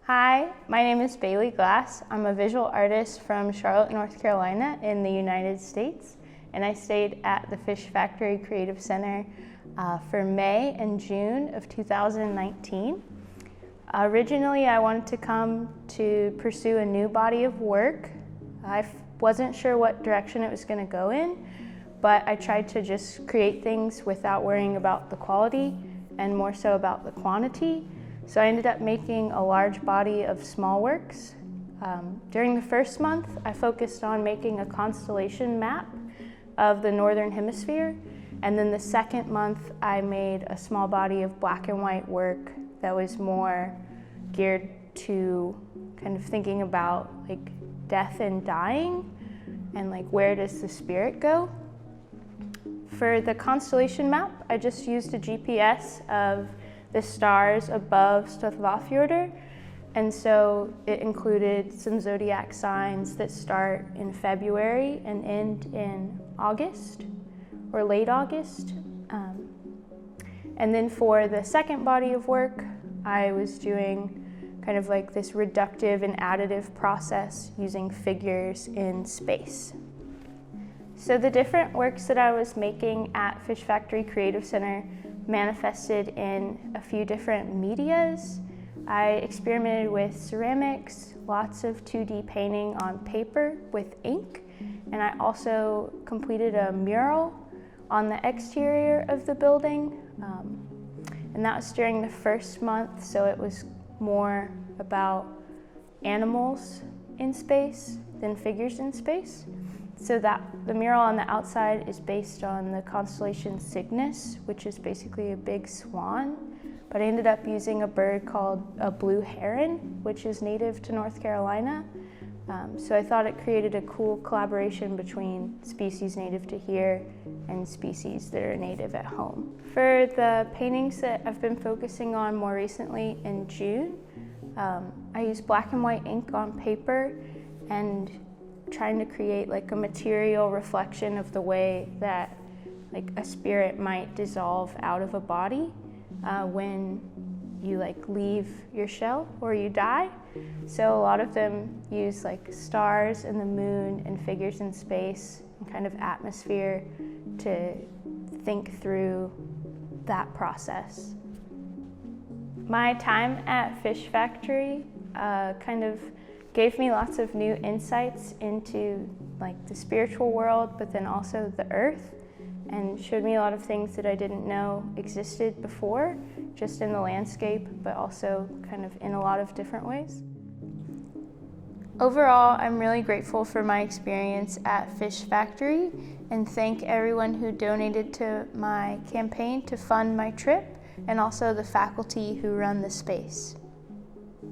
Hi, my name is Bailey Glass. I'm a visual artist from Charlotte, North Carolina in the United States, and I stayed at the Fish Factory Creative Center for May and June of 2019. Originally, I wanted to come to pursue a new body of work. I wasn't sure what direction it was going to go in, but I tried to just create things without worrying about the quality and more so about the quantity. So I ended up making a large body of small works. During the first month, I focused on making a constellation map of the Northern Hemisphere. And then the second month, I made a small body of black and white work that was more geared to kind of thinking about like death and dying and like where does the spirit go. For the constellation map, I just used a GPS of the stars above Stöðvarfjörður, and so it included some zodiac signs that start in February and end in August or late August. And then for the second body of work, I was doing kind of like this reductive and additive process using figures in space. So the different works that I was making at Fish Factory Creative Center manifested in a few different medias. I experimented with ceramics, lots of 2D painting on paper with ink, and I also completed a mural on the exterior of the building. And that was during the first month, so it was more about animals in space than figures in space. So that the mural on the outside is based on the constellation Cygnus, which is basically a big swan. But I ended up using a bird called a blue heron, which is native to North Carolina. So I thought it created a cool collaboration between species native to here and species that are native at home. For the paintings that I've been focusing on more recently in June, I used black and white ink on paper and trying to create like a material reflection of the way that like a spirit might dissolve out of a body when you like leave your shell or you die. So a lot of them use like stars and the moon and figures in space and kind of atmosphere to think through that process. My time at Fish Factory kind of gave me lots of new insights into like the spiritual world, but then also the earth, and showed me a lot of things that I didn't know existed before, just in the landscape, but also kind of in a lot of different ways. Overall, I'm really grateful for my experience at Fish Factory and thank everyone who donated to my campaign to fund my trip and also the faculty who run the space.